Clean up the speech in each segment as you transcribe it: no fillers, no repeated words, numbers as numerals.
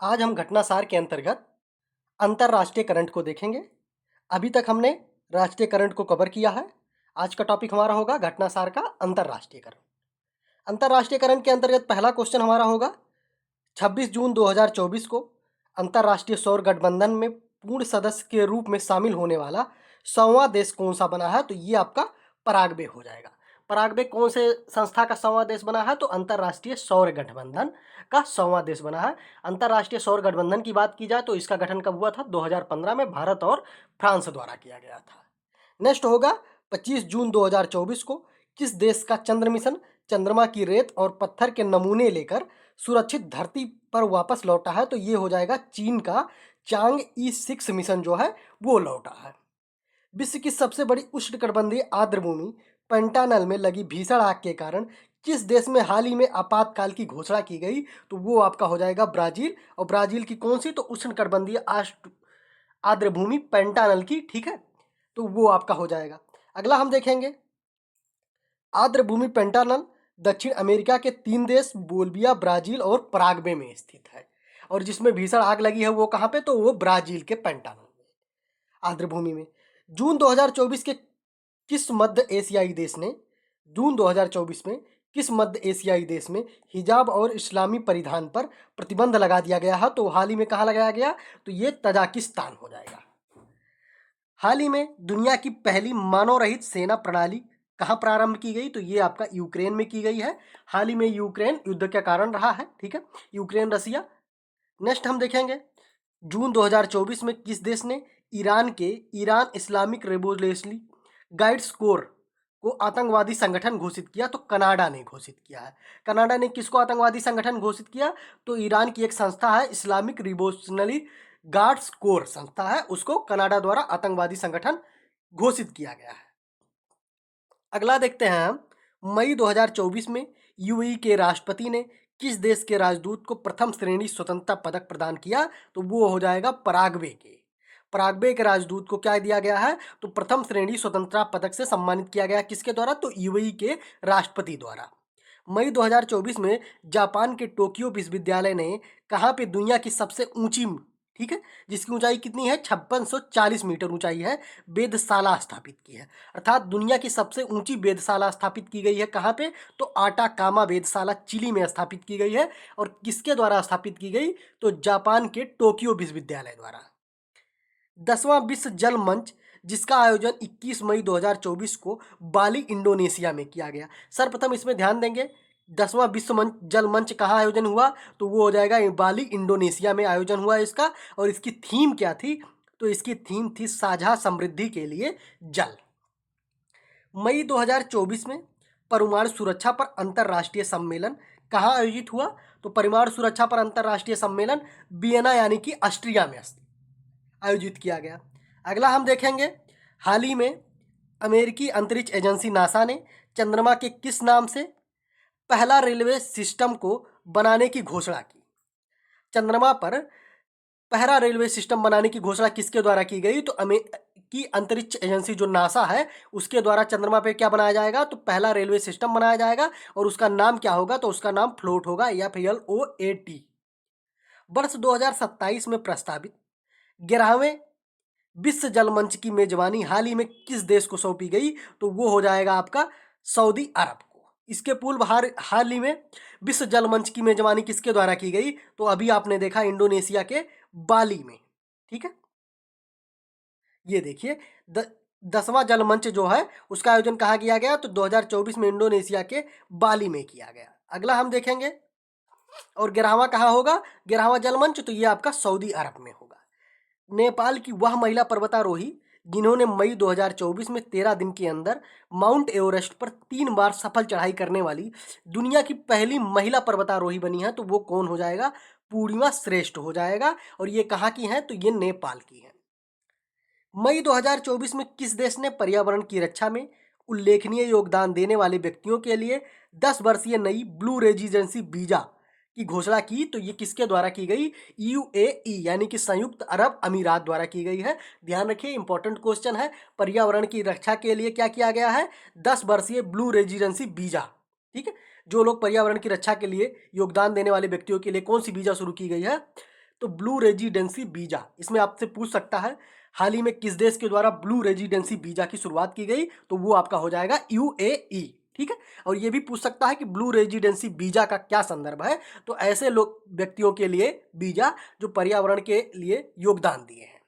आज हम घटनासार के अंतर्गत अंतर्राष्ट्रीय करंट को देखेंगे। अभी तक हमने राष्ट्रीय करंट को कवर किया है। आज का टॉपिक हमारा होगा घटनासार का अंतर्राष्ट्रीय करंट। अंतर्राष्ट्रीय करंट के अंतर्गत पहला क्वेश्चन हमारा होगा 26 जून 2024 को अंतर्राष्ट्रीय सौर गठबंधन में पूर्ण सदस्य के रूप में शामिल होने वाला 100वां देश कौन सा बना है? तो ये आपका पराग्वे हो जाएगा। पराग्वे कौन से संस्था का 100वां देश बना है? तो अंतर्राष्ट्रीय सौर गठबंधन का 100वां देश बना है। अंतर्राष्ट्रीय सौर गठबंधन की बात की जाए तो इसका गठन कब हुआ था? 2015 में भारत और फ्रांस द्वारा किया गया था। नेक्स्ट होगा 25 जून 2024 को किस देश का चंद्र मिशन चंद्रमा की रेत और पत्थर के नमूने लेकर सुरक्षित धरती पर वापस लौटा है? तो ये हो जाएगा चीन का चांग E6 मिशन जो है वो लौटा है। विश्व की सबसे बड़ी उष्णकटिबंधीय आर्द्रभूमि पेंटानल में लगी भीषण आग के कारण किस देश में हाल ही में आपातकाल की घोषणा की गई? तो वो आपका हो जाएगा ब्राजील। और ब्राजील की कौन सी? तो उष्णकटिबंधीय आर्द्रभूमि पेंटानल की, ठीक है, तो वो आपका हो जाएगा। अगला हम देखेंगे आर्द्रभूमि पेंटानल दक्षिण अमेरिका के 3 देश बोलिविया, ब्राजील और पराग्वे में स्थित है। और जिसमें भीषण आग लगी है वो कहाँ पे? तो वो ब्राजील के पेंटानल में, आर्द्रभूमि में। जून 2024 के किस मध्य एशियाई देश ने जून 2024 में किस मध्य एशियाई देश में हिजाब और इस्लामी परिधान पर प्रतिबंध लगा दिया गया है? तो हाल ही में कहाँ लगाया गया? तो ये तजाकिस्तान हो जाएगा। हाल ही में दुनिया की पहली मानव रहित सेना प्रणाली कहाँ प्रारंभ की गई? तो ये आपका यूक्रेन में की गई है। हाल ही में यूक्रेन युद्ध के कारण रहा है, ठीक है, यूक्रेन रसिया। नेक्स्ट हम देखेंगे जून 2024 में किस देश ने ईरान के Iran Islamic revolutionary guides core को आतंकवादी संगठन घोषित किया? तो कनाडा ने घोषित किया है। कनाडा ने किसको आतंकवादी संगठन घोषित किया? तो ईरान की एक संस्था है इस्लामिक रिवोल्यूशनरी गार्ड्स कोर संस्था है, उसको कनाडा द्वारा आतंकवादी संगठन घोषित किया गया है। अगला देखते हैं हम मई 2024 में यूएई के राष्ट्रपति ने किस देश के राजदूत को प्रथम श्रेणी स्वतंत्रता पदक प्रदान किया? तो वो हो जाएगा पराग्वे के। पराग्वे के राजदूत को क्या दिया गया है? तो प्रथम श्रेणी स्वतंत्रता पदक से सम्मानित किया गया। किसके द्वारा? तो यूएई के राष्ट्रपति द्वारा। मई 2024 में जापान के टोक्यो विश्वविद्यालय ने कहाँ पे दुनिया की सबसे ऊंची, ठीक है, जिसकी ऊंचाई कितनी है? 5640 मीटर ऊंचाई है, वेधशाला स्थापित की है। अर्थात दुनिया की सबसे ऊंची वेधशाला स्थापित की गई है कहाँ पे? तो आटाकामा वेधशाला चिली में स्थापित की गई है। और किसके द्वारा स्थापित की गई? तो जापान के टोक्यो विश्वविद्यालय द्वारा। 10वां विश्व जल मंच जिसका आयोजन 21 मई 2024 को बाली इंडोनेशिया में किया गया। सर्वप्रथम इसमें ध्यान देंगे 10वां विश्व जल मंच कहाँ आयोजन हुआ? तो वो हो जाएगा बाली इंडोनेशिया में आयोजन हुआ इसका। और इसकी थीम क्या थी? तो इसकी थीम थी साझा समृद्धि के लिए जल। मई 2024 में परमाणु सुरक्षा पर अंतर्राष्ट्रीय सम्मेलन कहाँ आयोजित हुआ? तो परमाणु सुरक्षा पर अंतर्राष्ट्रीय सम्मेलन वियना यानी कि ऑस्ट्रिया में आयोजित किया गया। अगला हम देखेंगे हाल ही में अमेरिकी अंतरिक्ष एजेंसी नासा ने चंद्रमा के किस नाम से पहला रेलवे सिस्टम को बनाने की घोषणा की? चंद्रमा पर पहला रेलवे सिस्टम बनाने की घोषणा किसके द्वारा की गई? तो अमेरिकी अंतरिक्ष एजेंसी जो नासा है उसके द्वारा चंद्रमा पे क्या बनाया जाएगा? तो पहला रेलवे सिस्टम बनाया जाएगा। और उसका नाम क्या होगा? तो उसका नाम फ्लोट होगा, FLOAT। वर्ष 2027 में प्रस्तावित 11वें विश्व जल मंच की मेजबानी हाल ही में किस देश को सौंपी गई? तो वो हो जाएगा आपका सऊदी अरब को। इसके पूर्व हाल ही में विश्व जल मंच की मेजबानी किसके द्वारा की गई? तो अभी आपने देखा इंडोनेशिया के बाली में, ठीक है। ये देखिए 10वां जल मंच जो है उसका आयोजन कहाँ किया गया? तो 2024 में इंडोनेशिया के बाली में किया गया। अगला हम देखेंगे और 11वां कहाँ होगा? 11वां जल मंच तो ये आपका सऊदी अरब में होगा। नेपाल की वह महिला पर्वतारोही जिन्होंने मई 2024 में 13 दिन के अंदर माउंट एवरेस्ट पर 3 बार सफल चढ़ाई करने वाली दुनिया की पहली महिला पर्वतारोही बनी है, तो वो कौन हो जाएगा? पूर्णिमा श्रेष्ठ हो जाएगा। और ये कहाँ की है? तो ये नेपाल की है। मई 2024 में किस देश ने पर्यावरण की रक्षा में उल्लेखनीय योगदान देने वाले व्यक्तियों के लिए 10 वर्षीय नई ब्लू रेजिडेंसी वीजा की घोषणा की? तो ये किसके द्वारा की गई? यूएई यानी कि संयुक्त अरब अमीरात द्वारा की गई है। ध्यान रखिए, इंपॉर्टेंट क्वेश्चन है। पर्यावरण की रक्षा के लिए क्या किया गया है? 10 वर्षीय ब्लू रेजिडेंसी वीजा, ठीक है। जो लोग पर्यावरण की रक्षा के लिए योगदान देने वाले व्यक्तियों के लिए कौन सी वीजा शुरू की गई है? तो ब्लू रेजिडेंसी वीजा, इसमें आपसे पूछ सकता है हाल ही में किस देश के द्वारा ब्लू रेजिडेंसी वीजा की शुरुआत की गई, तो वो आपका हो जाएगा यूएई। ठीक है, और ये भी पूछ सकता है कि ब्लू रेजिडेंसी वीजा का क्या संदर्भ है, तो ऐसे लोग व्यक्तियों के लिए वीजा जो पर्यावरण के लिए योगदान दिए हैं।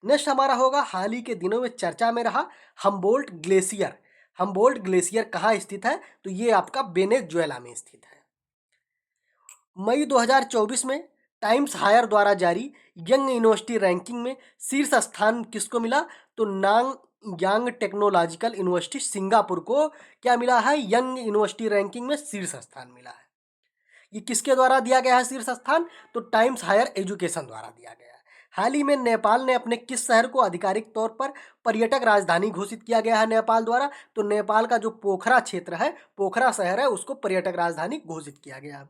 नेक्स्ट हमारा होगा हाल ही के दिनों में चर्चा में रहा हम्बोल्ट ग्लेशियर। हम्बोल्ट ग्लेशियर कहाँ स्थित है, तो ये आपका वेनेजुएला में स्थित है। मई 2024 में टाइम्स हायर द्वारा जारी यंग यूनिवर्सिटी रैंकिंग में शीर्ष स्थान किसको मिला, तो नांग यांग टेक्नोलॉजिकल यूनिवर्सिटी सिंगापुर को क्या मिला है, यंग यूनिवर्सिटी रैंकिंग में शीर्ष स्थान मिला है। ये किसके द्वारा दिया गया है शीर्ष स्थान, तो टाइम्स हायर एजुकेशन द्वारा दिया गया है। हाल ही में नेपाल ने अपने किस शहर को आधिकारिक तौर पर पर्यटक राजधानी घोषित किया गया है नेपाल द्वारा, तो नेपाल का जो पोखरा क्षेत्र है, पोखरा शहर है, उसको पर्यटक राजधानी घोषित किया गया है।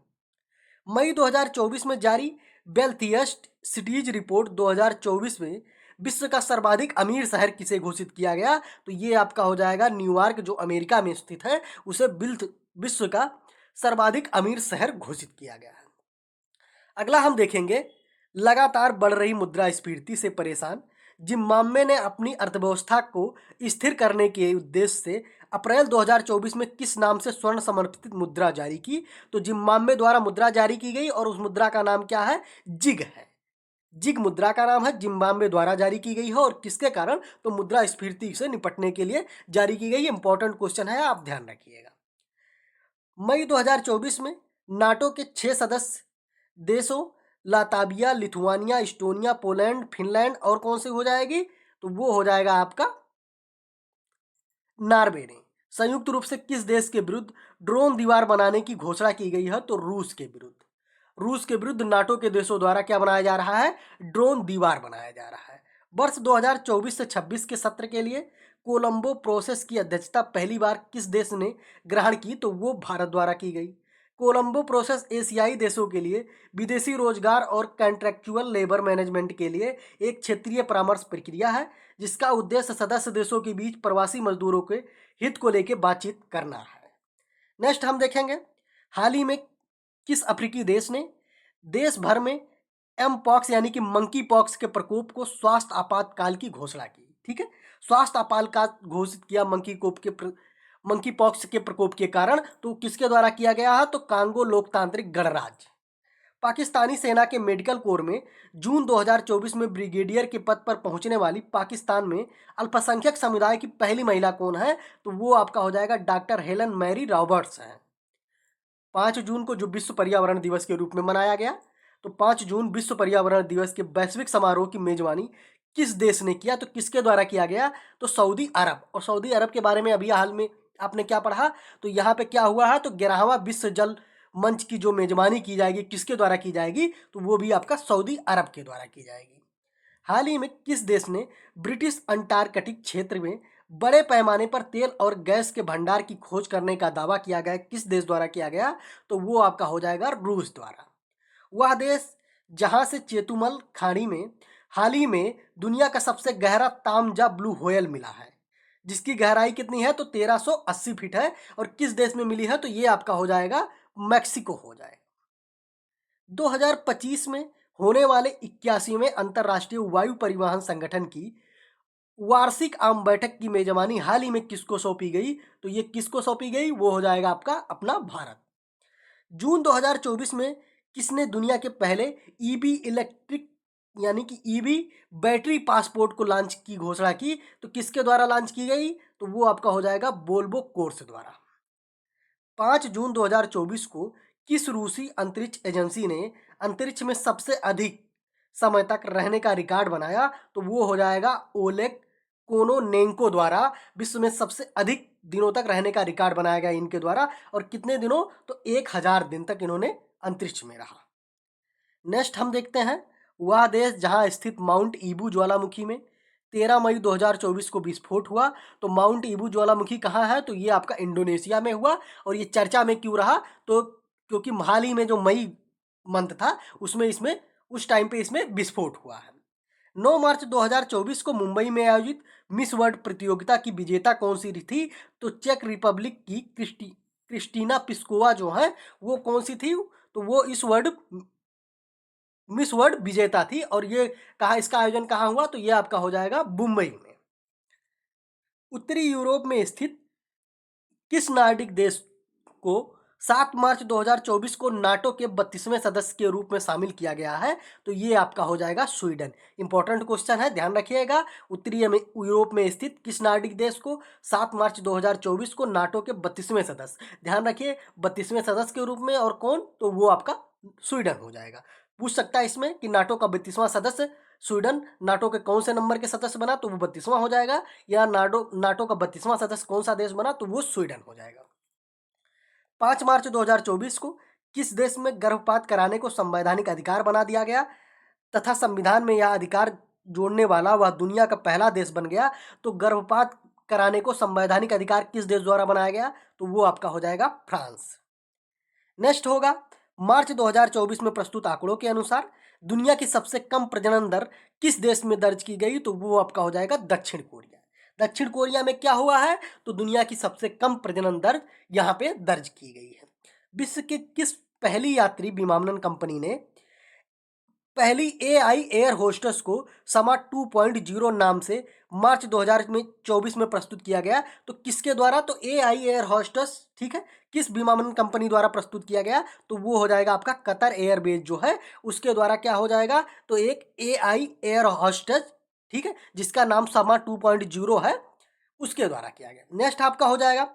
मई 2024 में जारी वेल्थिएस्ट सिटीज रिपोर्ट 2024 में विश्व का सर्वाधिक अमीर शहर किसे घोषित किया गया, तो ये आपका हो जाएगा न्यूयॉर्क, जो अमेरिका में स्थित है, उसे विश्व का सर्वाधिक अमीर शहर घोषित किया गया है। अगला हम देखेंगे लगातार बढ़ रही मुद्रास्फीति से परेशान जिम्बाब्वे ने अपनी अर्थव्यवस्था को स्थिर करने के उद्देश्य से अप्रैल 2024 में किस नाम से स्वर्ण समर्थित मुद्रा जारी की, तो जिम्बाब्वे द्वारा मुद्रा जारी की गई और उस मुद्रा का नाम क्या है, जिग है। जिग मुद्रा का नाम है, जिम्बाब्वे द्वारा जारी की गई है और किसके कारण, तो मुद्रास्फीति से निपटने के लिए जारी की गई। इंपॉर्टेंट क्वेश्चन है, आप ध्यान रखिएगा। मई 2024 में नाटो के 6 सदस्य देशों लाताविया, लिथुआनिया, इस्टोनिया, पोलैंड, फिनलैंड और कौन सी हो जाएगी, तो वो हो जाएगा आपका नॉर्वे ने संयुक्त रूप से किस देश के विरुद्ध ड्रोन दीवार बनाने की घोषणा की गई है, तो रूस के विरुद्ध। रूस के विरुद्ध नाटो के देशों द्वारा क्या बनाया जा रहा है, ड्रोन दीवार बनाया जा रहा है। वर्ष 2024 से 26 के सत्र के लिए कोलंबो प्रोसेस की अध्यक्षता पहली बार किस देश ने ग्रहण की, तो वो भारत द्वारा की गई। कोलंबो प्रोसेस एशियाई देशों के लिए विदेशी रोजगार और कॉन्ट्रैक्चुअल लेबर मैनेजमेंट के लिए एक क्षेत्रीय परामर्श प्रक्रिया है, जिसका उद्देश्य सदस्य देशों के बीच प्रवासी मजदूरों के हित को लेकर बातचीत करना है। नेक्स्ट हम देखेंगे हाल ही में किस अफ्रीकी देश ने देश भर में एम पॉक्स यानी कि मंकी पॉक्स के प्रकोप को स्वास्थ्य आपातकाल की घोषणा की। ठीक है, स्वास्थ्य आपातकाल घोषित किया मंकी पॉक्स के प्रकोप के कारण, तो किसके द्वारा किया गया है, तो कांगो लोकतांत्रिक गणराज्य। पाकिस्तानी सेना के मेडिकल कोर में जून 2024 में ब्रिगेडियर के पद पर पहुंचने वाली पाकिस्तान में अल्पसंख्यक समुदाय की पहली महिला कौन है, तो वो आपका हो जाएगा डॉक्टर हेलन मैरी रॉबर्ट्स हैं। 5 जून को जो विश्व पर्यावरण दिवस के रूप में मनाया गया, तो 5 जून विश्व पर्यावरण दिवस के वैश्विक समारोह की मेजबानी किस देश ने किया, तो किसके द्वारा किया गया, तो सऊदी अरब। और सऊदी अरब के बारे में अभी हाल में आपने क्या पढ़ा, तो यहाँ पे क्या हुआ है, तो 11वां विश्व जल मंच की जो मेजबानी की जाएगी किसके द्वारा की जाएगी, तो वो भी आपका सऊदी अरब के द्वारा की जाएगी। हाल ही में किस देश ने ब्रिटिश अंटार्कटिक क्षेत्र में बड़े पैमाने पर तेल और गैस के भंडार की खोज करने का दावा किया गया, किस देश द्वारा किया गया, तो वो आपका हो जाएगा रूस द्वारा। वह देश जहां से चेतुमल खाड़ी में हाल ही में दुनिया का सबसे गहरा तामजा ब्लू व्हेल मिला है, जिसकी गहराई कितनी है, तो 1380 फीट है, और किस देश में मिली है, तो ये आपका हो जाएगा मैक्सिको हो जाएगा। 2025 में होने वाले 81वें अंतर्राष्ट्रीय वायु परिवहन संगठन की वार्षिक आम बैठक की मेजबानी हाल ही में किसको सौंपी गई, तो ये किसको सौंपी गई, वो हो जाएगा आपका अपना भारत। जून 2024 में किसने दुनिया के पहले ईबी इलेक्ट्रिक यानी कि ईबी बैटरी पासपोर्ट को लॉन्च की घोषणा की, तो किसके द्वारा लॉन्च की गई, तो वो आपका हो जाएगा वोल्वो कोर्स द्वारा। 5 जून 2024 को किस रूसी अंतरिक्ष एजेंसी ने अंतरिक्ष में सबसे अधिक समय तक रहने का रिकॉर्ड बनाया, तो वो हो जाएगा ओलेग कोनोनेंको द्वारा। विश्व में सबसे अधिक दिनों तक रहने का रिकॉर्ड बनाया गया इनके द्वारा, और कितने दिनों, तो 1000 दिन तक इन्होंने अंतरिक्ष में रहा। नेक्स्ट हम देखते हैं वह देश जहां स्थित माउंट ईबू ज्वालामुखी में 13 मई 2024 को विस्फोट हुआ, तो माउंट ईबू ज्वालामुखी कहाँ है, तो ये आपका इंडोनेशिया में हुआ। और ये चर्चा में क्यों रहा, तो क्योंकि हाल ही में जो मई मंथ था उसमें इसमें उस टाइम पे इसमें विस्फोट हुआ है। 9 मार्च 2024 को मुंबई में आयोजित मिस वर्ल्ड प्रतियोगिता की विजेता कौन सी थी, तो चेक रिपब्लिक की क्रिस्टीना पिस्कोवा जो है वो कौन सी थी, तो वो इस वर्ल्ड मिस वर्ल्ड विजेता थी। और ये कहाँ, इसका आयोजन कहाँ हुआ, तो ये आपका हो जाएगा मुंबई में। उत्तरी यूरोप में स्थित किस नार्डिक देश को 7 मार्च 2024 को नाटो के 32वें सदस्य के रूप में शामिल किया गया है, तो ये आपका हो जाएगा स्वीडन। इंपॉर्टेंट क्वेश्चन है, ध्यान रखिएगा। उत्तरी यूरोप में स्थित किस नार्डिक देश को 7 मार्च 2024 को नाटो के 32वें सदस्य, ध्यान रखिए 32वें सदस्य के रूप में, और कौन, तो वो आपका स्वीडन हो जाएगा। पूछ सकता है इसमें कि नाटो का 32वां सदस्य स्वीडन नाटो के कौन से नंबर के सदस्य बना, तो वो 32वां हो जाएगा। या नाटो नाटो का 32वां सदस्य कौन सा देश बना, तो वो स्वीडन हो जाएगा। 5 मार्च 2024 को किस देश में गर्भपात कराने को संवैधानिक अधिकार बना दिया गया तथा संविधान में यह अधिकार जोड़ने वाला वह दुनिया का पहला देश बन गया। तो गर्भपात कराने को संवैधानिक अधिकार किस देश द्वारा बनाया गया, तो वो आपका हो जाएगा फ्रांस। नेक्स्ट होगा, मार्च 2024 में प्रस्तुत आंकड़ों के अनुसार दुनिया की सबसे कम प्रजनन दर किस देश में दर्ज की गई, तो वो आपका हो जाएगा दक्षिण कोरिया। दक्षिण कोरिया में क्या हुआ है, तो दुनिया की सबसे कम प्रजनन दर यहाँ पे दर्ज की गई है। विश्व के किस पहली यात्री विमानन कंपनी ने पहली एआई एयर होस्टेस को समा 2.0 नाम से मार्च 2024 में प्रस्तुत किया गया, तो किसके द्वारा, तो एआई एयर होस्टेस, ठीक है, किस विमानन कंपनी द्वारा प्रस्तुत किया गया, तो वो हो जाएगा आपका कतर एयरवेज जो है उसके द्वारा क्या हो जाएगा, तो एक एआई एयर होस्टेस, ठीक है, जिसका नाम समा 2.0 है, उसके द्वारा किया गया। नेक्स्ट आपका हो जाएगा,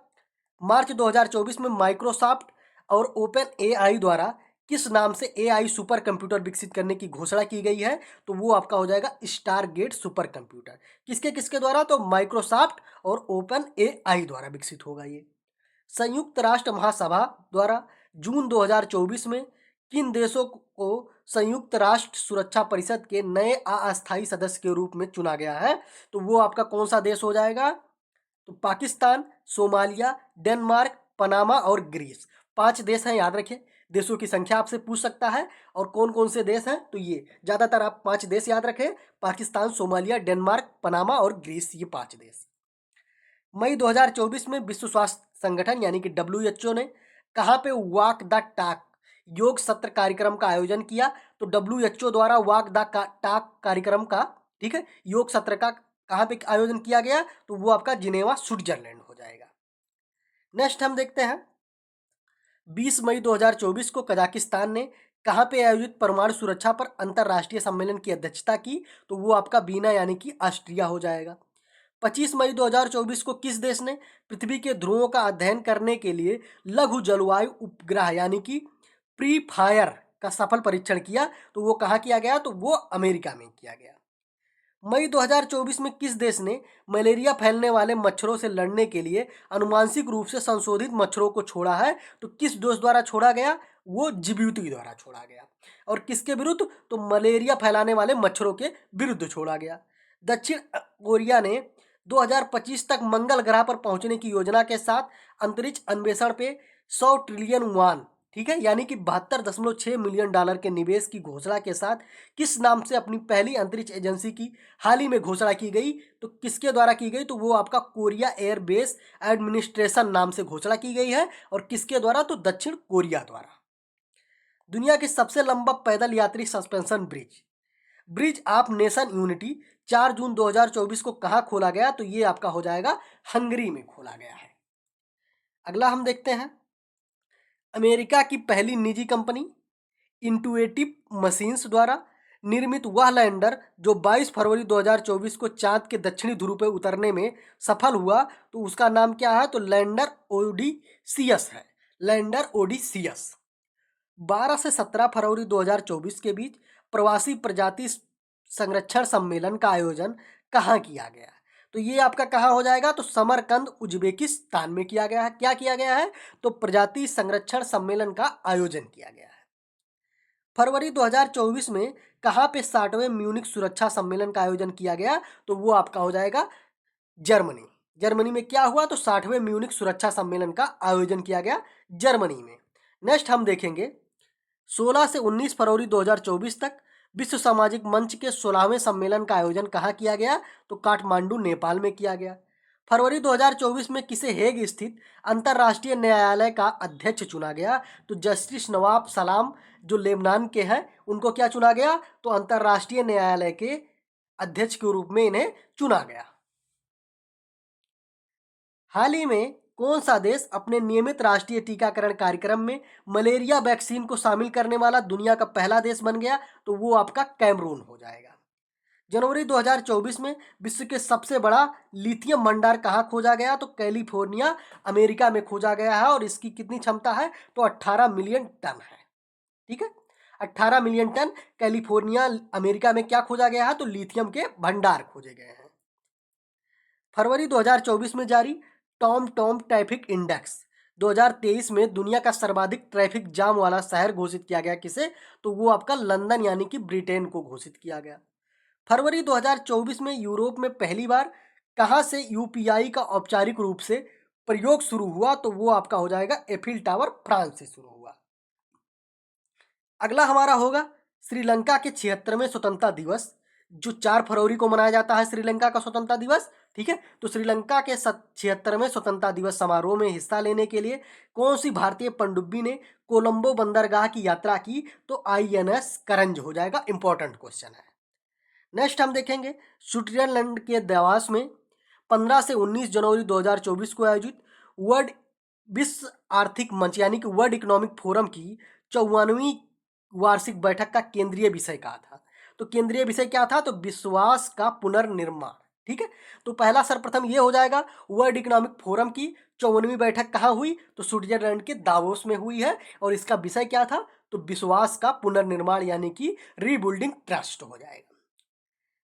मार्च 2024 में माइक्रोसॉफ्ट और ओपन एआई द्वारा किस नाम से एआई सुपर कंप्यूटर विकसित करने की घोषणा की गई है, तो वो आपका हो जाएगा स्टारगेट सुपर कंप्यूटर। किसके किसके द्वारा, तो माइक्रोसॉफ्ट और ओपन एआई द्वारा विकसित होगा ये। संयुक्त राष्ट्र महासभा द्वारा जून 2024 में किन देशों को संयुक्त राष्ट्र सुरक्षा परिषद के नए अस्थायी सदस्य के रूप में चुना गया है, तो वो आपका कौन सा देश हो जाएगा, तो पाकिस्तान, सोमालिया, डेनमार्क, पनामा और ग्रीस। 5 देश हैं, याद रखें। देशों की संख्या आपसे पूछ सकता है और कौन कौन से देश हैं, तो ये ज़्यादातर आप 5 देश याद रखें, पाकिस्तान, सोमालिया, डेनमार्क, पनामा और ग्रीस, ये 5 देश। मई 2024 में विश्व स्वास्थ्य संगठन यानी कि WHO ने कहाँ पे वॉक द टॉक योग सत्र कार्यक्रम का आयोजन किया, तो WHO द्वारा वॉक द टॉक कार्यक्रम का, ठीक है, योग सत्र का कहाँ पे आयोजन किया गया, तो वो आपका जिनेवा स्विट्जरलैंड हो जाएगा। नेक्स्ट हम देखते हैं, 20 मई 2024 को कजाकिस्तान ने कहाँ पे आयोजित परमाणु सुरक्षा पर अंतर्राष्ट्रीय सम्मेलन की अध्यक्षता की, तो वो आपका वीना यानी कि ऑस्ट्रिया हो जाएगा। 25 मई 2024 को किस देश ने पृथ्वी के ध्रुवों का अध्ययन करने के लिए लघु जलवायु उपग्रह यानी कि प्री फायर का सफल परीक्षण किया, तो वो कहाँ किया गया, तो वो अमेरिका में किया गया। मई 2024 में किस देश ने मलेरिया फैलने वाले मच्छरों से लड़ने के लिए अनुवांशिक रूप से संशोधित मच्छरों को छोड़ा है, तो किस देश द्वारा छोड़ा गया, वो जिबूती द्वारा छोड़ा गया। और किसके विरुद्ध, तो मलेरिया फैलाने वाले मच्छरों के विरुद्ध छोड़ा गया। दक्षिण कोरिया ने 2025 तक मंगल ग्रह पर पहुंचने की योजना के साथ अंतरिक्ष अन्वेषण पे 100 ट्रिलियन वान, ठीक है, यानी कि 72.6 मिलियन डॉलर के निवेश की घोषणा के साथ किस नाम से अपनी पहली अंतरिक्ष एजेंसी की हाल ही में घोषणा की गई, तो किसके द्वारा की गई, तो वो आपका कोरिया एयरबेस एडमिनिस्ट्रेशन नाम से घोषणा की गई है। और किसके द्वारा, तो दक्षिण कोरिया द्वारा। दुनिया की सबसे लंबा पैदल यात्री suspension bridge bridge of nation unity 4 जून 2024 को कहाँ खोला गया, तो ये आपका हो जाएगा हंगरी में खोला गया है। अगला हम देखते हैं, अमेरिका की पहली निजी कंपनी इंटुएटिव मशीन्स द्वारा निर्मित वह लैंडर जो 22 फरवरी 2024 को चांद के दक्षिणी ध्रुव पर उतरने में सफल हुआ, तो उसका नाम क्या है, तो लैंडर ओडिसियस है, लैंडर ओडिसियस। 12 से 17 फरवरी 2024 के बीच प्रवासी प्रजाति संरक्षण सम्मेलन का आयोजन कहाँ किया गया, तो ये आपका कहाँ हो जाएगा, तो समरकंद उज्बेकिस्तान में किया गया है। क्या किया गया है, तो प्रजाति संरक्षण सम्मेलन का आयोजन किया गया है। फरवरी 2024 में कहाँ पे 60वें म्यूनिक सुरक्षा सम्मेलन का आयोजन किया गया, तो वो आपका हो जाएगा जर्मनी। जर्मनी में क्या हुआ, तो 60वें म्यूनिक सुरक्षा सम्मेलन का आयोजन किया गया जर्मनी में। नेक्स्ट हम देखेंगे, 16 से 19 फरवरी 2024 तक विश्व सामाजिक मंच के 16वें सम्मेलन का आयोजन कहाँ किया गया, तो काठमांडू नेपाल में किया गया। फरवरी 2024 में किसे हेग स्थित अंतर्राष्ट्रीय न्यायालय का अध्यक्ष चुना गया, तो जस्टिस नवाब सलाम जो लेबनान के हैं उनको क्या चुना गया? तो अंतर्राष्ट्रीय न्यायालय के अध्यक्ष के रूप में इन्हें चुना गया। हाल ही में कौन सा देश अपने नियमित राष्ट्रीय टीकाकरण कार्यक्रम में मलेरिया वैक्सीन को शामिल करने वाला दुनिया का पहला देश बन गया? तो वो आपका कैमरून हो जाएगा। जनवरी 2024 में विश्व के सबसे बड़ा लिथियम भंडार कहाँ खोजा गया? तो कैलिफोर्निया, अमेरिका में खोजा गया है और इसकी कितनी क्षमता है? तो 18 मिलियन टन है। ठीक है, 18 मिलियन टन कैलिफोर्निया, अमेरिका में क्या खोजा गया है? तो लिथियम के भंडार खोजे गए हैं। फरवरी 2024 में जारी टॉम टॉम ट्रैफिक इंडेक्स 2023 में दुनिया का सर्वाधिक ट्रैफिक जाम वाला शहर घोषित किया गया। किसे? तो वो आपका लंदन यानी कि ब्रिटेन को घोषित किया गया। फरवरी 2024 में यूरोप में पहली बार कहाँ से यूपीआई का औपचारिक रूप से प्रयोग शुरू हुआ? तो वो आपका हो जाएगा एफिल टावर, फ्रांस से शुरू हुआ। अगला हमारा होगा श्रीलंका के 76वें स्वतंत्रता दिवस, जो 4 फरवरी को मनाया जाता है श्रीलंका का स्वतंत्रता दिवस। ठीक है, तो श्रीलंका के 76वें स्वतंत्रता दिवस समारोह में हिस्सा लेने के लिए कौन सी भारतीय पनडुब्बी ने कोलंबो बंदरगाह की यात्रा की? तो आईएनएस करंज हो जाएगा। इंपॉर्टेंट क्वेश्चन है। नेक्स्ट हम देखेंगे स्विट्जरलैंड के दावोस में 15 से 19 जनवरी 2024 को आयोजित वर्ल्ड विश्व आर्थिक मंच यानी कि वर्ल्ड इकोनॉमिक फोरम की 54वीं वार्षिक बैठक का केंद्रीय विषय क्या था? तो केंद्रीय विषय क्या था? तो विश्वास का पुनर्निर्माण। ठीक है, तो पहला सर्वप्रथम ये हो जाएगा, वर्ल्ड इकोनॉमिक फोरम की 54वीं बैठक कहाँ हुई? तो स्विट्जरलैंड के दावोस में हुई है और इसका विषय क्या था? तो विश्वास का पुनर्निर्माण यानी कि रीबिल्डिंग ट्रस्ट हो जाएगा।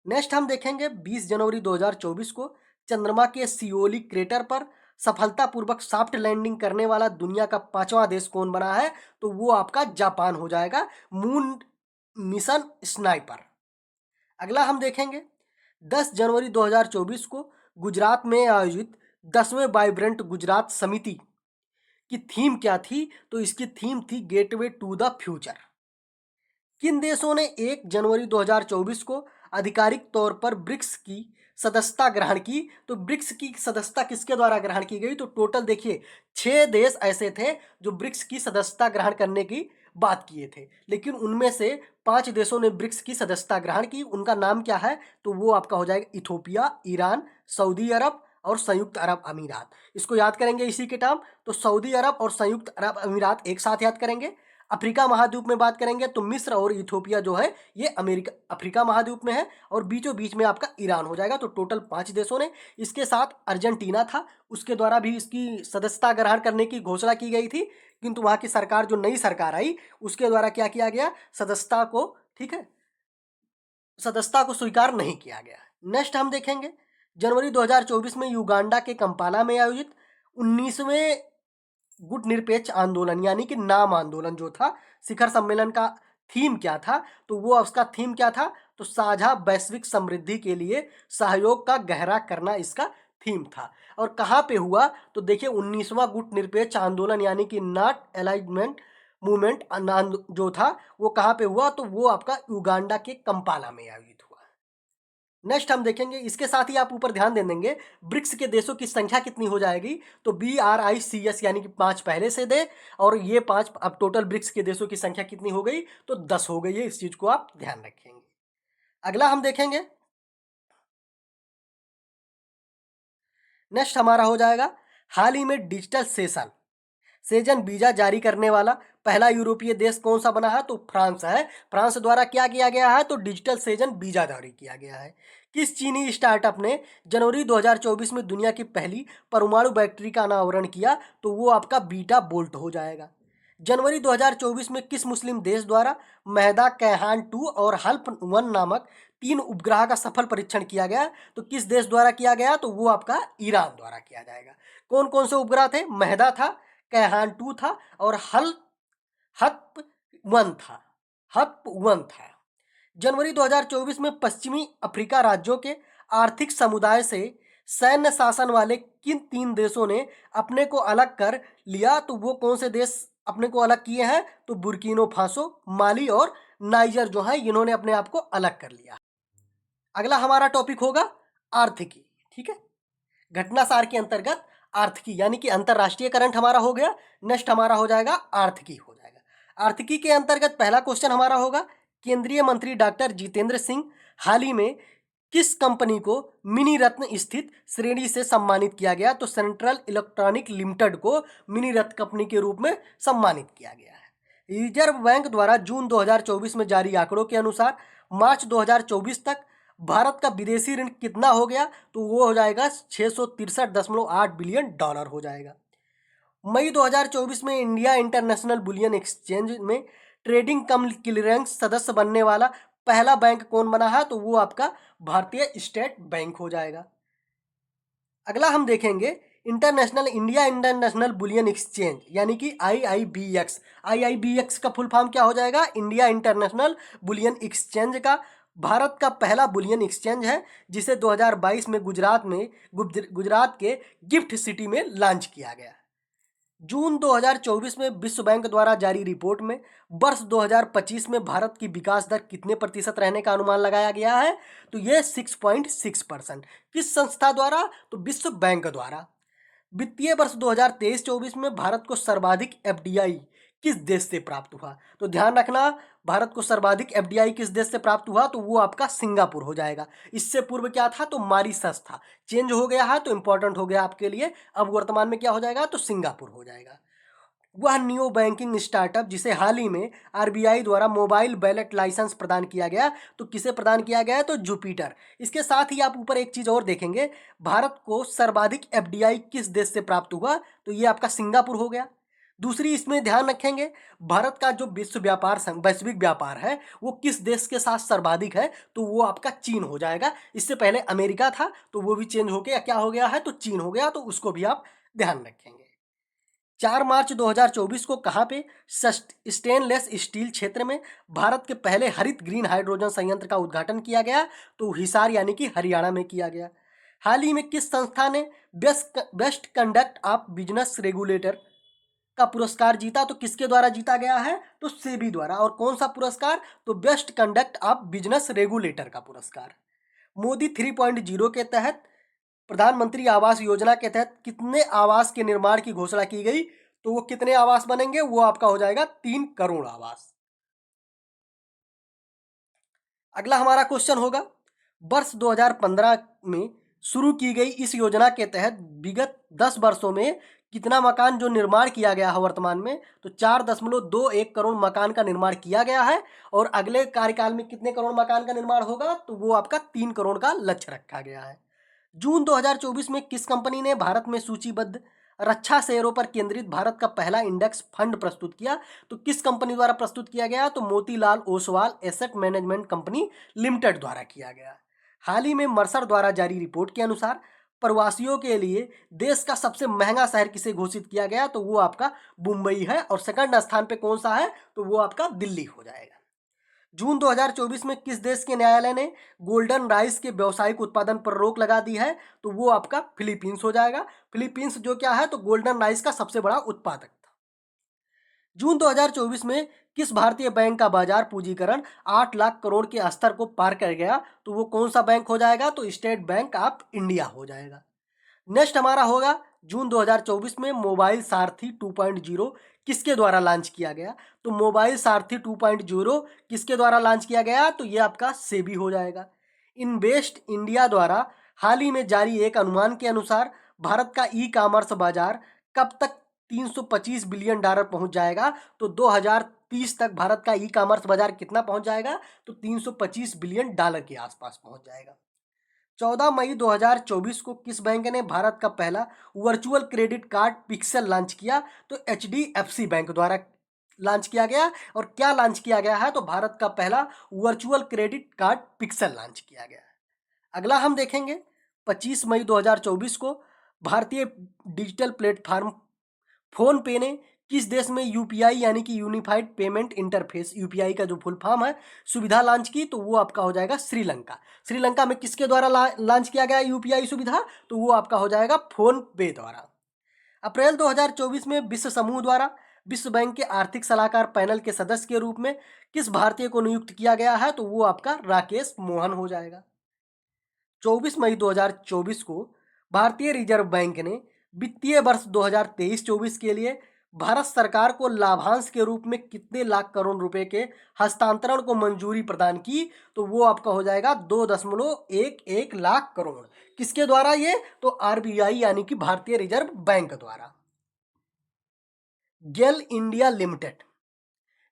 नेक्स्ट हम देखेंगे 20 जनवरी 2024 को चंद्रमा के सियोली क्रेटर पर सफलतापूर्वक सॉफ्ट लैंडिंग करने वाला दुनिया का 5वां देश कौन बना है? तो वो आपका जापान हो जाएगा, मून मिशन स्नाइपर। अगला हम देखेंगे 10 जनवरी 2024 को गुजरात में आयोजित 10वें वाइब्रेंट गुजरात समिति की थीम क्या थी? तो इसकी थीम थी गेटवे टू द फ्यूचर। किन देशों ने 1 जनवरी 2024 को आधिकारिक तौर पर ब्रिक्स की सदस्यता ग्रहण की? तो ब्रिक्स की सदस्यता किसके द्वारा ग्रहण की गई? तो टोटल देखिए 6 देश ऐसे थे जो ब्रिक्स की सदस्यता ग्रहण करने की बात किए थे, लेकिन उनमें से 5 देशों ने ब्रिक्स की सदस्यता ग्रहण की। उनका नाम क्या है? तो वो आपका हो जाएगा इथोपिया, ईरान, सऊदी अरब और संयुक्त अरब अमीरात। इसको याद करेंगे इसी के टर्म, तो सऊदी अरब और संयुक्त अरब अमीरात एक साथ याद करेंगे। अफ्रीका महाद्वीप में बात करेंगे तो मिस्र और इथोपिया जो है ये अफ्रीका महाद्वीप में है और बीचों बीच में आपका ईरान हो जाएगा। तो टोटल 5 देशों ने, इसके साथ अर्जेंटीना था, उसके द्वारा भी इसकी सदस्यता ग्रहण करने की घोषणा की गई थी, किंतु वहाँ की सरकार, जो नई सरकार आई, उसके द्वारा क्या किया गया? सदस्यता को, ठीक है, सदस्यता को स्वीकार नहीं किया गया। नेक्स्ट हम देखेंगे जनवरी 2024 में युगांडा के कंपाला में आयोजित 19वें गुटनिरपेक्ष आंदोलन यानी कि नाम आंदोलन जो था, शिखर सम्मेलन का थीम क्या था? तो वो उसका थीम क्या था? तो साझा वैश्विक समृद्धि के लिए सहयोग का गहरा करना इसका थीम था। और कहाँ पे हुआ? तो देखिए 19वां गुटनिरपेक्ष आंदोलन यानी कि नॉट अलाइनमेंट मूवमेंट जो था वो कहाँ पे हुआ? तो वो आपका युगांडा के कंपाला में आयोजित हुआ। नेक्स्ट हम देखेंगे, इसके साथ ही आप ऊपर ध्यान दे देंगे ब्रिक्स के देशों की संख्या कितनी हो जाएगी? तो BRICS यानी कि 5 पहले से दे और ये 5, अब टोटल ब्रिक्स के देशों की संख्या कितनी हो गई? तो 10 हो गई है। इस चीज को आप ध्यान रखेंगे। अगला हम देखेंगे, नेक्स्ट हमारा हो जाएगा हाल ही में डिजिटल सेजन वीजा जारी करने वाला पहला यूरोपीय देश कौन सा बना है? तो फ्रांस है। फ्रांस द्वारा क्या किया गया है? तो डिजिटल सेजन वीजा जारी किया गया है। किस चीनी स्टार्टअप ने जनवरी 2024 में दुनिया की पहली परमाणु बैटरी का अनावरण किया? तो वो आपका बीटा बोल्ट हो जाएगा। जनवरी 2024 में किस मुस्लिम देश द्वारा महदा कैहान 2 और हल्प 1 नामक 3 उपग्रह का सफल परीक्षण किया गया? तो किस देश द्वारा किया गया? तो वो आपका ईरान द्वारा किया जाएगा। कौन कौन से उपग्रह थे? महदा था, कैहान 2 था और हत्प 1 था। हत्प 1 था। जनवरी 2024 में पश्चिमी अफ्रीका राज्यों के आर्थिक समुदाय से सैन्य शासन वाले किन 3 देशों ने अपने को अलग कर लिया? तो वो कौन से देश अपने को अलग किए हैं? तो बुर्किनो फासो, माली और नाइजर जो है, इन्होंने अपने आप को अलग कर लिया। अगला हमारा टॉपिक होगा आर्थिकी। ठीक है, घटनासार के अंतर्गत आर्थिकी यानी कि अंतरराष्ट्रीय करंट हमारा हो गया। नेक्स्ट हमारा हो जाएगा आर्थिकी हो जाएगा। आर्थिकी के अंतर्गत पहला क्वेश्चन हमारा होगा केंद्रीय मंत्री डॉक्टर जितेंद्र सिंह हाल ही में किस कंपनी को मिनी रत्न स्थित श्रेणी से सम्मानित किया गया? तो सेंट्रल इलेक्ट्रॉनिक लिमिटेड को मिनी रत्न कंपनी के रूप में सम्मानित किया गया है। रिजर्व बैंक द्वारा जून 2024 में जारी आंकड़ों के अनुसार मार्च 2024 तक भारत का विदेशी ऋण कितना हो गया? तो वो हो जाएगा 663.8 बिलियन डॉलर हो जाएगा। मई 2024 में इंडिया इंटरनेशनल बुलियन एक्सचेंज में ट्रेडिंग कम क्लियरेंस सदस्य बनने वाला पहला बैंक कौन बना है? तो वो आपका भारतीय स्टेट बैंक हो जाएगा। अगला हम देखेंगे इंडिया इंटरनेशनल बुलियन एक्सचेंज यानी कि IIBX। IIBX का फुल फॉर्म क्या हो जाएगा? इंडिया इंटरनेशनल बुलियन एक्सचेंज का भारत का पहला बुलियन एक्सचेंज है, जिसे 2022 में गुजरात के गिफ्ट सिटी में लॉन्च किया गया। जून 2024 में विश्व बैंक द्वारा जारी रिपोर्ट में वर्ष 2025 में भारत की विकास दर कितने प्रतिशत रहने का अनुमान लगाया गया है? तो ये 6.6%। किस संस्था द्वारा? तो विश्व बैंक द्वारा। वित्तीय वर्ष 2023-24 में भारत को सर्वाधिक FDI किस देश से प्राप्त हुआ? तो ध्यान रखना, भारत को सर्वाधिक FDI किस देश से प्राप्त हुआ? तो वो आपका सिंगापुर हो जाएगा। इससे पूर्व क्या था? तो मॉरिशस था। चेंज हो गया है तो इंपॉर्टेंट हो गया आपके लिए। अब वर्तमान में क्या हो जाएगा? तो सिंगापुर हो जाएगा। वह न्यू बैंकिंग स्टार्टअप जिसे हाल ही में RBI द्वारा मोबाइल बैलेट लाइसेंस प्रदान किया गया, तो किसे प्रदान किया गया है? तो जुपिटर। इसके साथ ही आप ऊपर एक चीज और देखेंगे, भारत को सर्वाधिक FDI किस देश से प्राप्त हुआ? तो ये आपका सिंगापुर हो गया। दूसरी इसमें ध्यान रखेंगे, भारत का जो वैश्विक व्यापार है वो किस देश के साथ सर्वाधिक है? तो वो आपका चीन हो जाएगा। इससे पहले अमेरिका था, तो वो भी चेंज होके क्या हो गया है? तो चीन हो गया। तो उसको भी आप ध्यान रखेंगे। 4 मार्च 2024 को कहाँ पे स्टेनलेस स्टील क्षेत्र में भारत के पहले हरित ग्रीन हाइड्रोजन संयंत्र का उद्घाटन किया गया? तो हिसार यानी कि हरियाणा में किया गया। हाल ही में किस संस्था ने best conduct of business regulator का पुरस्कार जीता? तो किसके द्वारा जीता गया है? तो सेबी द्वारा। और कौन सा पुरस्कार? तो best conduct of business regulator का पुरस्कार। मोदी 3.0 के तहत प्रधानमंत्री आवास योजना के तहत कितने आवास के निर्माण की घोषणा की गई? तो वो कितने आवास बनेंगे? वो आपका हो जाएगा 3 करोड़ आवास। अगला हमारा क्वेश्चन होगा, वर्ष 2015 में शुरू की गई इस योजना के तहत विगत 10 वर्षों में कितना मकान जो निर्माण किया गया है वर्तमान में? तो 4.21 करोड़ मकान का निर्माण किया गया है। और अगले कार्यकाल में कितने करोड़ मकान का निर्माण होगा? तो वो आपका 3 करोड़ का लक्ष्य रखा गया है। जून 2024 में किस कंपनी ने भारत में सूचीबद्ध रक्षा शेयरों पर केंद्रित भारत का पहला इंडेक्स फंड प्रस्तुत किया? तो किस कंपनी द्वारा प्रस्तुत किया गया? तो Motilal Oswal asset management company limited द्वारा किया गया। हाल ही में मर्सर द्वारा जारी रिपोर्ट के अनुसार प्रवासियों के लिए देश का सबसे महंगा शहर किसे घोषित किया गया? तो वो आपका मुंबई है। और सेकंड स्थान पे कौन सा है? तो वो आपका दिल्ली हो जाएगा। जून 2024 में किस देश के न्यायालय ने गोल्डन राइस के व्यावसायिक उत्पादन पर रोक लगा दी है? तो वो आपका फिलीपींस हो जाएगा। फिलीपींस जो क्या है? तो गोल्डन राइस का सबसे बड़ा उत्पादक था। जून 2024 में किस भारतीय बैंक का बाजार पूंजीकरण 8 लाख करोड़ के स्तर को पार कर गया? तो वो कौन सा बैंक हो जाएगा? तो स्टेट बैंक ऑफ इंडिया हो जाएगा। नेक्स्ट हमारा होगा, जून 2024 में मोबाइल सारथी 2.0 किसके द्वारा लॉन्च किया गया? तो मोबाइल सारथी 2.0 किसके द्वारा लॉन्च किया गया? तो ये आपका सेबी हो जाएगा। इन्वेस्ट इंडिया द्वारा हाल ही में जारी एक अनुमान के अनुसार भारत का ई-कॉमर्स बाजार कब तक 325 बिलियन डॉलर पहुंच जाएगा? तो 2030 तक भारत का ई-कॉमर्स बाजार कितना पहुंच जाएगा? तो 325 बिलियन डॉलर के आसपास पहुंच जाएगा। 14 मई 2024 को किस बैंक ने भारत का पहला virtual credit card pixel launch किया? तो HDFC बैंक द्वारा लॉन्च किया गया। और क्या लॉन्च किया गया है? तो भारत का पहला virtual credit card pixel launch किया गया है। अगला हम देखेंगे, 25 मई 2024 को भारतीय डिजिटल प्लेटफॉर्म फोन पे ने किस देश में UPI यानी कि यूनिफाइड पेमेंट इंटरफेस UPI का जो फुल फॉर्म है सुविधा लॉन्च की? तो वो आपका हो जाएगा श्रीलंका। श्रीलंका में किसके द्वारा लॉन्च किया गया UPI सुविधा? तो वो आपका हो जाएगा फोन पे द्वारा। अप्रैल 2024 में विश्व समूह द्वारा विश्व बैंक के आर्थिक सलाहकार पैनल के सदस्य के रूप में किस भारतीय को नियुक्त किया गया है? तो वो आपका राकेश मोहन हो जाएगा। 24 मई 2024 को भारतीय रिजर्व बैंक ने वित्तीय वर्ष 2023-24 के लिए भारत सरकार को लाभांश के रूप में कितने लाख करोड़ रुपए के हस्तांतरण को मंजूरी प्रदान की? तो वो आपका हो जाएगा 2.11 लाख करोड़। किसके द्वारा ये? तो आरबीआई यानी कि भारतीय रिजर्व बैंक द्वारा। गेल इंडिया लिमिटेड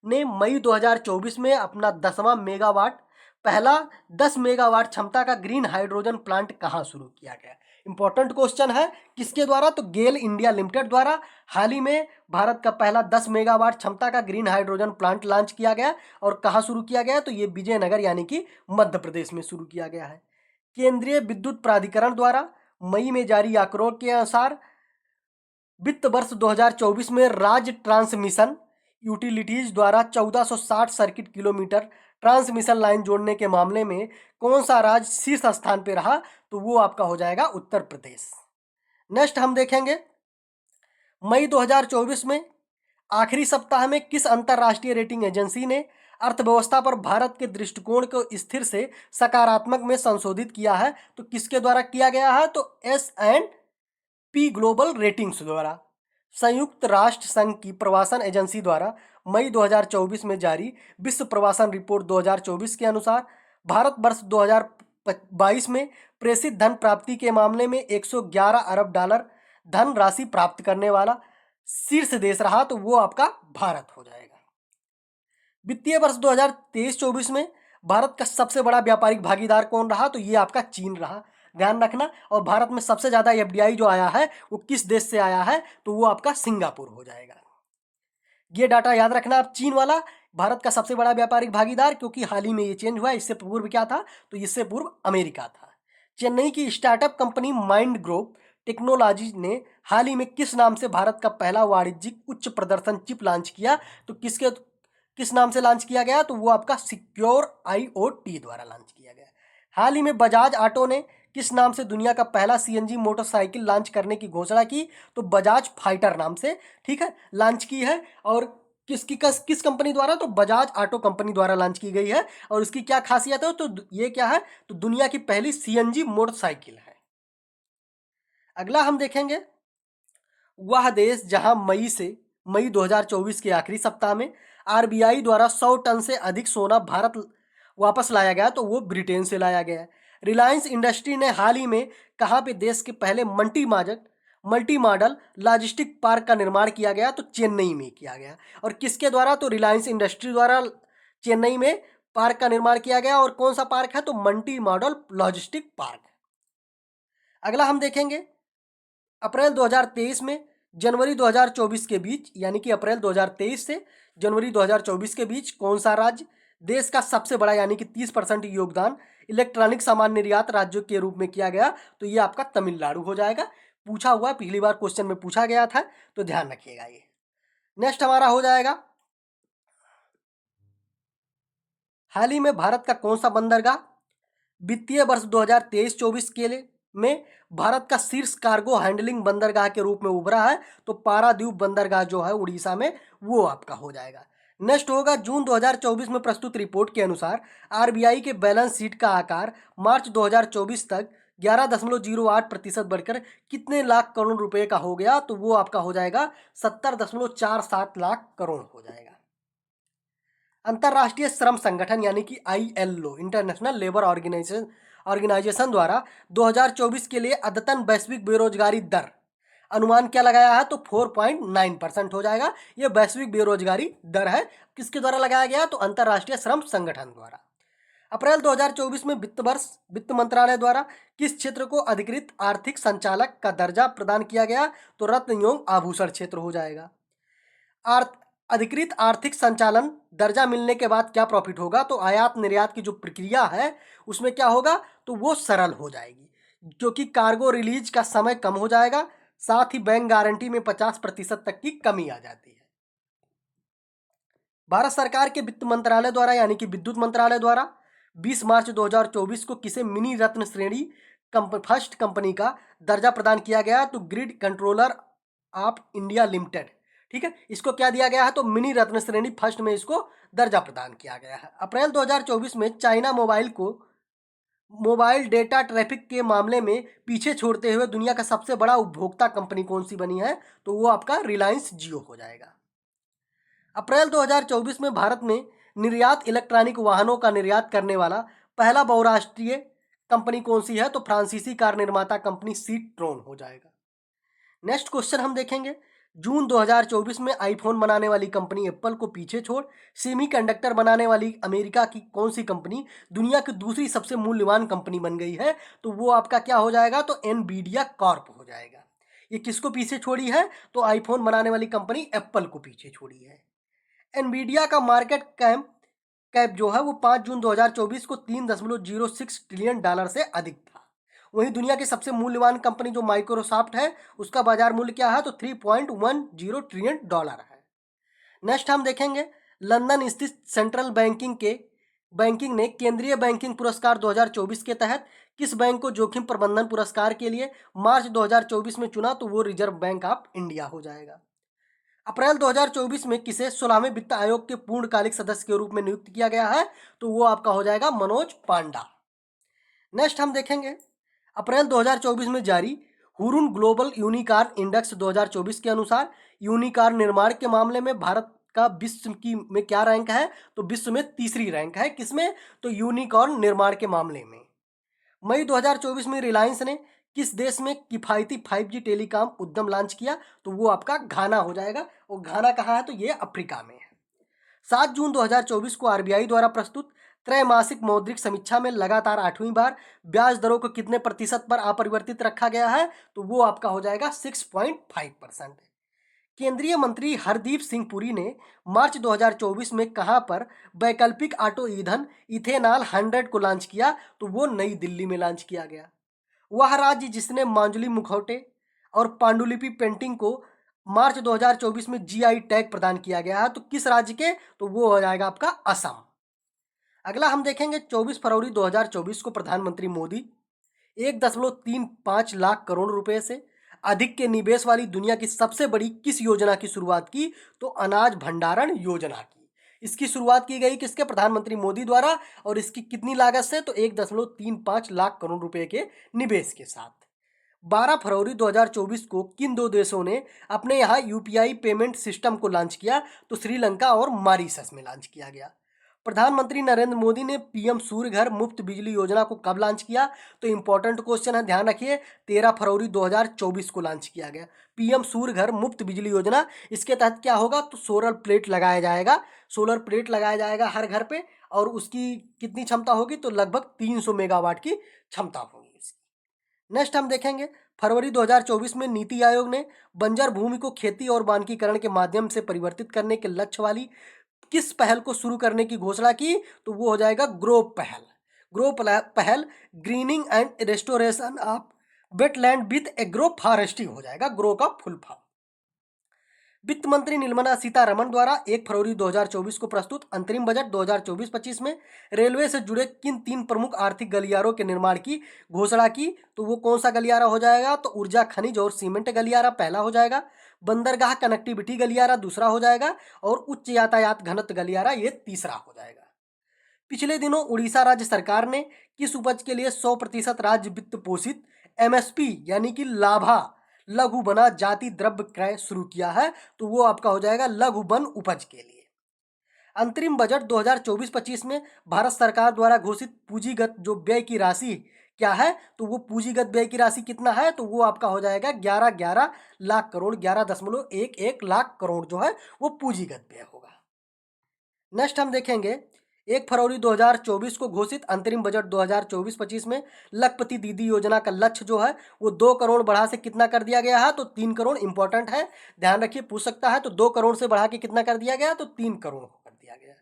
ने मई 2024 में अपना 10वां मेगावाट पहला 10 मेगावाट क्षमता का ग्रीन हाइड्रोजन प्लांट कहां शुरू किया गया? इंपॉर्टेंट क्वेश्चन है। किसके द्वारा? तो गेल इंडिया लिमिटेड द्वारा हाल ही में भारत का पहला 10 मेगावाट क्षमता का ग्रीन हाइड्रोजन प्लांट लॉन्च किया गया। और कहां शुरू किया गया? तो ये विजयनगर यानी कि मध्य प्रदेश में शुरू किया गया है। केंद्रीय विद्युत प्राधिकरण द्वारा मई में जारी आंकड़ों के अनुसार वित्त वर्ष 2024 में राज्य ट्रांसमिशन यूटिलिटीज द्वारा 1460 सर्किट किलोमीटर ट्रांसमिशन लाइन जोड़ने के मामले में कौन सा राज्य शीर्ष स्थान पर रहा? तो वो आपका हो जाएगा उत्तर प्रदेश। नेक्स्ट हम देखेंगे मई 2024 में आखिरी सप्ताह में किस अंतरराष्ट्रीय रेटिंग एजेंसी ने अर्थव्यवस्था पर भारत के दृष्टिकोण को स्थिर से सकारात्मक में संशोधित किया है? तो किसके द्वारा किया गया है? तो S&P ग्लोबल रेटिंग्स द्वारा। संयुक्त राष्ट्र संघ की प्रवासन एजेंसी द्वारा मई 2024 में जारी विश्व प्रवासन रिपोर्ट 2024 के अनुसार भारत वर्ष 2022 में प्रेषित धन प्राप्ति के मामले में 111 अरब डॉलर धन राशि प्राप्त करने वाला शीर्ष देश रहा। तो वो आपका भारत हो जाएगा। वित्तीय वर्ष 2023-24 में भारत का सबसे बड़ा व्यापारिक भागीदार कौन रहा? तो ये आपका चीन रहा, ध्यान रखना। और भारत में सबसे ज़्यादा एफडीआई जो आया है वो किस देश से आया है? तो वो आपका सिंगापुर हो जाएगा। ये डाटा याद रखना आप, चीन वाला भारत का सबसे बड़ा व्यापारिक भागीदार, क्योंकि हाल ही में ये चेंज हुआ है। इससे पूर्व क्या था? तो इससे पूर्व अमेरिका था। चेन्नई की startup company mind Grove technology ने हाल ही में किस नाम से भारत का पहला वाणिज्यिक उच्च प्रदर्शन चिप लॉन्च किया? तो किस नाम से लॉन्च किया गया? तो वो आपका सिक्योर IoT द्वारा लॉन्च किया गया। हाल ही में बजाज ऑटो ने किस नाम से दुनिया का पहला सीएनजी मोटरसाइकिल लॉन्च करने की घोषणा की? तो बजाज फाइटर नाम से, ठीक है, लॉन्च की है। और किस कंपनी द्वारा? तो बजाज ऑटो कंपनी द्वारा लॉन्च की गई है। और इसकी क्या खासियत है? तो ये क्या है? तो दुनिया की पहली सीएनजी मोटरसाइकिल है। अगला हम देखेंगे वह देश जहां मई 2024 के आखिरी सप्ताह में आरबीआई द्वारा 100 टन से अधिक सोना भारत वापस लाया गया। तो वो ब्रिटेन से लाया गया है। रिलायंस इंडस्ट्री ने हाल ही में कहाँ पे देश के पहले मल्टी मॉडल लॉजिस्टिक पार्क का निर्माण किया गया? तो चेन्नई में किया गया। और किसके द्वारा? तो रिलायंस इंडस्ट्री द्वारा चेन्नई में पार्क का निर्माण किया गया। और कौन सा पार्क है? तो मल्टी मॉडल लॉजिस्टिक पार्क। अगला हम देखेंगे अप्रैल 2023 में जनवरी 2024 के बीच, यानी कि अप्रैल 2023 से जनवरी 2024 के बीच कौन सा राज्य देश का सबसे बड़ा यानी कि 30% योगदान इलेक्ट्रॉनिक सामान निर्यात राज्यों के रूप में किया गया? तो ये आपका तमिलनाडु हो जाएगा। पूछा हुआ, पिछली बार क्वेश्चन में पूछा गया था, तो ध्यान रखिएगा ये। नेक्स्ट हमारा हो जाएगा हाल ही में भारत का कौन सा बंदरगाह वित्तीय वर्ष 2023-24 के लिए में भारत का शीर्ष कार्गो हैंडलिंग बंदरगाह के रूप में उभरा है? तो पारादीप बंदरगाह जो है उड़ीसा में, वो आपका हो जाएगा। नेक्स्ट होगा जून 2024 में प्रस्तुत रिपोर्ट के अनुसार आरबीआई के बैलेंस शीट का आकार मार्च 2024 तक 11.08% बढ़कर कितने लाख करोड़ रुपए का हो गया? तो वो आपका हो जाएगा 70.47 लाख करोड़ हो जाएगा। अंतर्राष्ट्रीय श्रम संगठन यानी कि ILO इंटरनेशनल लेबर ऑर्गेनाइजेशन द्वारा 2024 के लिए अद्यतन वैश्विक बेरोजगारी दर अनुमान क्या लगाया है? तो 4.9% हो जाएगा। ये वैश्विक बेरोजगारी दर है। किसके द्वारा लगाया गया? तो अंतर्राष्ट्रीय श्रम संगठन द्वारा। अप्रैल 2024 में वित्त मंत्रालय द्वारा किस क्षेत्र को अधिकृत आर्थिक संचालक का दर्जा प्रदान किया गया? तो रत्न एवं आभूषण क्षेत्र हो जाएगा। अधिकृत आर्थिक संचालन दर्जा मिलने के बाद क्या प्रॉफिट होगा? तो आयात निर्यात की जो प्रक्रिया है उसमें क्या होगा? तो वो सरल हो जाएगी, क्योंकि कार्गो रिलीज का समय कम हो जाएगा। साथ ही बैंक गारंटी में 50% तक की कमी आ जाती है। भारत सरकार के वित्त मंत्रालय द्वारा यानी कि विद्युत मंत्रालय द्वारा 20 मार्च 2024 को किसे मिनी रत्न श्रेणी फर्स्ट कंपनी का दर्जा प्रदान किया गया? तो grid controller of India limited, ठीक है, इसको क्या दिया गया है? तो मिनी रत्न श्रेणी फर्स्ट में इसको दर्जा प्रदान किया गया है। अप्रैल 2024 में चाइना मोबाइल को मोबाइल डेटा ट्रैफिक के मामले में पीछे छोड़ते हुए दुनिया का सबसे बड़ा उपभोक्ता कंपनी कौन सी बनी है? तो वो आपका रिलायंस जियो हो जाएगा। अप्रैल 2024 में भारत में निर्यात इलेक्ट्रॉनिक वाहनों का निर्यात करने वाला पहला बहुराष्ट्रीय कंपनी कौन सी है? तो फ्रांसीसी कार निर्माता कंपनी सीट्रोन हो जाएगा। नेक्स्ट क्वेश्चन हम देखेंगे, जून 2024 में आईफोन बनाने वाली कंपनी एप्पल को पीछे छोड़ सेमीकंडक्टर बनाने वाली अमेरिका की कौन सी कंपनी दुनिया की दूसरी सबसे मूल्यवान कंपनी बन गई है? तो वो आपका क्या हो जाएगा? तो एनवीडिया कॉर्प हो जाएगा। ये किसको पीछे छोड़ी है? तो आईफोन बनाने वाली कंपनी एप्पल को पीछे छोड़ी है। एनवीडिया का मार्केट कैप जो है वो 5 जून 2024 को $3.06 ट्रिलियन से अधिक था। वहीं दुनिया की सबसे मूल्यवान कंपनी जो माइक्रोसॉफ्ट है उसका बाजार मूल्य क्या है? तो $3.10 ट्रिलियन है। नेक्स्ट हम देखेंगे, लंदन स्थित सेंट्रल बैंकिंग ने केंद्रीय बैंकिंग पुरस्कार 2024 के तहत किस बैंक को जोखिम प्रबंधन पुरस्कार के लिए मार्च 2024 में चुना? तो वो रिजर्व बैंक ऑफ इंडिया हो जाएगा। अप्रैल 2024 में किसे 16वें वित्त आयोग के पूर्णकालिक सदस्य के रूप में नियुक्त किया गया है? तो वो आपका हो जाएगा मनोज पांडा। नेक्स्ट हम देखेंगे, अप्रैल 2024 में जारी हुरुन ग्लोबल यूनिकॉर्न इंडेक्स 2024 के अनुसार यूनिकॉर्न निर्माण के मामले में भारत का विश्व की में क्या रैंक है? तो विश्व में तीसरी रैंक है। किसमें? तो यूनिकॉर्न निर्माण के मामले में। मई 2024 में रिलायंस ने किस देश में किफायती 5G टेलीकॉम उद्यम लॉन्च किया? तो वो आपका घाना हो जाएगा। और घाना कहाँ है? तो ये अफ्रीका में है। 7 जून 2024 को आरबीआई द्वारा प्रस्तुत त्रैमासिक मौद्रिक समीक्षा में लगातार 8वीं बार ब्याज दरों को कितने प्रतिशत पर अपरिवर्तित रखा गया है? तो वो आपका हो जाएगा 6.5%। केंद्रीय मंत्री हरदीप सिंह पुरी ने मार्च 2024 में कहां पर वैकल्पिक ऑटो ईंधन इथेनॉल 100 को लॉन्च किया? तो वो नई दिल्ली में लॉन्च किया गया। वह राज्य जिसने मांजुली मुखौटे और पांडुलिपि पेंटिंग को मार्च 2024 में जीआई टैग प्रदान किया गया है, तो किस राज्य के? तो वो हो जाएगा आपका असम। अगला हम देखेंगे, 24 फरवरी 2024 को प्रधानमंत्री मोदी 1.35 लाख करोड़ रुपए से अधिक के निवेश वाली दुनिया की सबसे बड़ी किस योजना की शुरुआत की? तो अनाज भंडारण योजना की। इसकी शुरुआत की गई किसके? प्रधानमंत्री मोदी द्वारा। और इसकी कितनी लागत से? तो 1.35 लाख करोड़ रुपए के निवेश के साथ। 12 फरवरी 2024 को किन दो देशों ने अपने यहाँ यूपीआई पेमेंट सिस्टम को लॉन्च किया? तो श्रीलंका और मॉरिशस में लॉन्च किया गया। प्रधानमंत्री नरेंद्र मोदी ने पीएम सूर्य घर मुफ्त बिजली योजना को कब लॉन्च किया? तो इंपॉर्टेंट क्वेश्चन है, ध्यान रखिए, 13 फरवरी 2024 को लॉन्च किया गया पीएम सूर्य घर मुफ्त बिजली योजना। इसके तहत क्या होगा? तो सोलर प्लेट लगाया जाएगा। सोलर प्लेट लगाया जाएगा हर घर पे। और उसकी कितनी क्षमता होगी? तो लगभग 300 मेगावाट की क्षमता होगी। नेक्स्ट हम देखेंगे, फरवरी 2024 में नीति आयोग ने बंजर भूमि को खेती और वानिकीकरण के माध्यम से परिवर्तित करने के लक्ष्य वाली किस पहल को शुरू करने की घोषणा की? तो वो हो जाएगा ग्रो पहल। पहल grinning and restoration of wetland with agro forestry हो जाएगा, ग्रो का फुल फॉर्म। वित्त मंत्री निर्मला सीतारमण द्वारा 1 फरवरी 2024 को प्रस्तुत अंतरिम बजट 2024-25 में रेलवे से जुड़े किन 3 प्रमुख आर्थिक गलियारों के निर्माण की घोषणा की? तो वो कौन सा गलियारा हो जाएगा? तो ऊर्जा खनिज और सीमेंट गलियारा पहला हो जाएगा, बंदरगाह कनेक्टिविटी गलियारा दूसरा हो जाएगा, और उच्च यातायात घनत्व गलियारा ये तीसरा हो जाएगा। पिछले दिनों उड़ीसा राज्य सरकार ने किस उपज के लिए 100% राज्य वित्त पोषित एमएसपी यानी कि लाभा लघु वना जाति द्रव्य क्रय शुरू किया है? तो वो आपका हो जाएगा लघु वन उपज के लिए। अंतरिम बजट 2024-25 में भारत सरकार द्वारा घोषित पूंजीगत जो व्यय की राशि क्या है? तो वो पूंजीगत व्यय की राशि कितना है? तो वो आपका हो जाएगा 11 लाख करोड़, 11.11 लाख करोड़ जो है वो पूंजीगत व्यय होगा। नेक्स्ट हम देखेंगे, 1 फरवरी 2024 को घोषित अंतरिम बजट 2024-25 में लखपति दीदी योजना का लक्ष्य जो है वो 2 करोड़ बढ़ा से कितना कर दिया गया है? तो 3 करोड़। इंपॉर्टेंट है, ध्यान रखिए, पूछ सकता है। तो 2 करोड़ से बढ़ा के कितना कर दिया गया? तो 3 करोड़ कर दिया गया।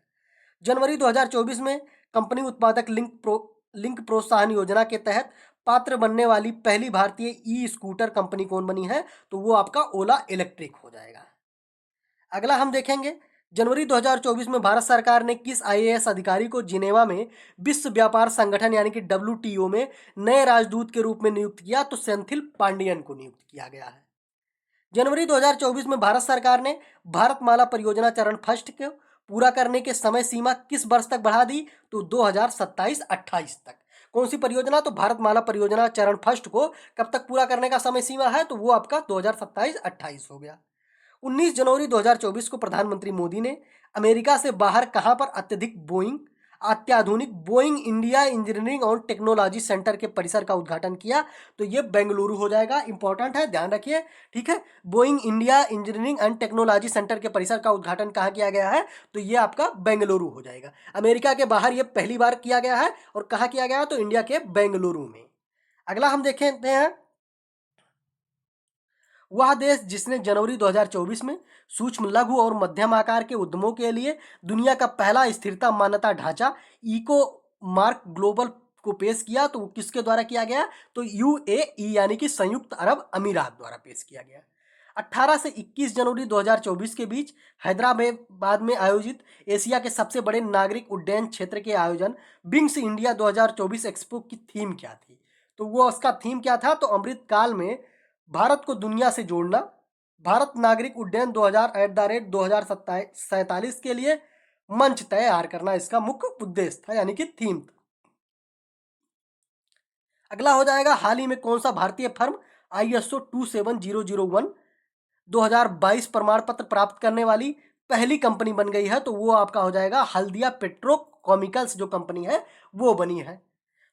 जनवरी 2024 में कंपनी उत्पादक लिंक प्रोत्साहन योजना के तहत पात्र बनने वाली पहली भारतीय ई स्कूटर कंपनी कौन बनी है? तो वो आपका ओला इलेक्ट्रिक हो जाएगा। अगला हम देखेंगे, जनवरी 2024 में भारत सरकार ने किस आईएएस अधिकारी को जिनेवा में विश्व व्यापार संगठन यानी कि डब्ल्यूटीओ में नए राजदूत के रूप में नियुक्त किया? तो सेंथिल पांडियन को नियुक्त किया गया है। जनवरी 2024 में भारत सरकार ने भारतमाला परियोजना चरण फर्स्ट को पूरा करने के समय सीमा किस वर्ष तक बढ़ा दी? तो 2027-28 तक। कौन सी परियोजना? तो भारतमाला परियोजना चरण फर्स्ट को कब तक पूरा करने का समय सीमा है? तो वो आपका 2027-28 हो गया। 19 जनवरी 2024 को प्रधानमंत्री मोदी ने अमेरिका से बाहर कहां पर अत्याधुनिक बोइंग इंडिया इंजीनियरिंग और टेक्नोलॉजी सेंटर के परिसर का उद्घाटन किया? तो ये बेंगलुरु हो जाएगा। इंपॉर्टेंट है, ध्यान रखिए, ठीक है। Boeing India engineering and technology centre के परिसर का उद्घाटन कहाँ किया गया है? तो ये आपका बेंगलुरु हो जाएगा। अमेरिका के बाहर ये पहली बार किया गया है। और कहाँ किया गया है? तो इंडिया के बेंगलुरु में। अगला हम देखते हैं, वह देश जिसने जनवरी 2024 में सूक्ष्म, लघु और मध्यम आकार के उद्यमों के लिए दुनिया का पहला स्थिरता मान्यता ढांचा इको मार्क ग्लोबल को पेश किया, तो वो किसके द्वारा किया गया? तो यूएई यानी कि संयुक्त अरब अमीरात द्वारा पेश किया गया। 18 से 21 जनवरी 2024 के बीच हैदराबाद में आयोजित एशिया के सबसे बड़े नागरिक उड्डयन क्षेत्र के आयोजन विंग्स इंडिया 2024 एक्सपो की थीम क्या थी? तो वो उसका थीम क्या था? तो अमृत काल में भारत को दुनिया से जोड़ना, भारत नागरिक उड्डयन 2047 के लिए मंच तैयार करना इसका मुख्य उद्देश्य था, यानी कि थीम था। अगला हो जाएगा, हाल ही में कौन सा भारतीय फर्म ISO 27001 2022 प्रमाण पत्र प्राप्त करने वाली पहली कंपनी बन गई है? तो वो आपका हो जाएगा हल्दिया पेट्रोकेमिकल्स, जो कंपनी है वो बनी है।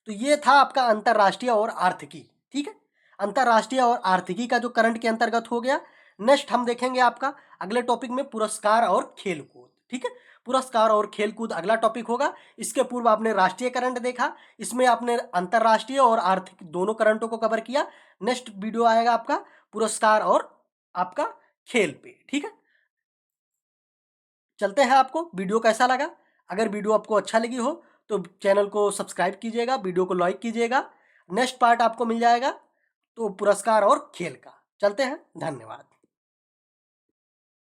तो ये था आपका अंतरराष्ट्रीय और आर्थिकी, ठीक है। अंतरराष्ट्रीय और आर्थिकी का जो करंट के अंतर्गत हो गया। नेक्स्ट हम देखेंगे आपका अगले टॉपिक में पुरस्कार और खेलकूद, ठीक है। पुरस्कार और खेलकूद अगला टॉपिक होगा। इसके पूर्व आपने राष्ट्रीय करंट देखा, इसमें आपने अंतरराष्ट्रीय और आर्थिक दोनों करंटों को कवर किया। नेक्स्ट वीडियो आएगा आपका पुरस्कार और आपका खेल पे, ठीक है। चलते हैं, आपको वीडियो कैसा लगा? अगर वीडियो आपको अच्छा लगी हो तो चैनल को सब्सक्राइब कीजिएगा, वीडियो को लाइक कीजिएगा। नेक्स्ट पार्ट आपको मिल जाएगा तो पुरस्कार और खेल का। चलते हैं, धन्यवाद।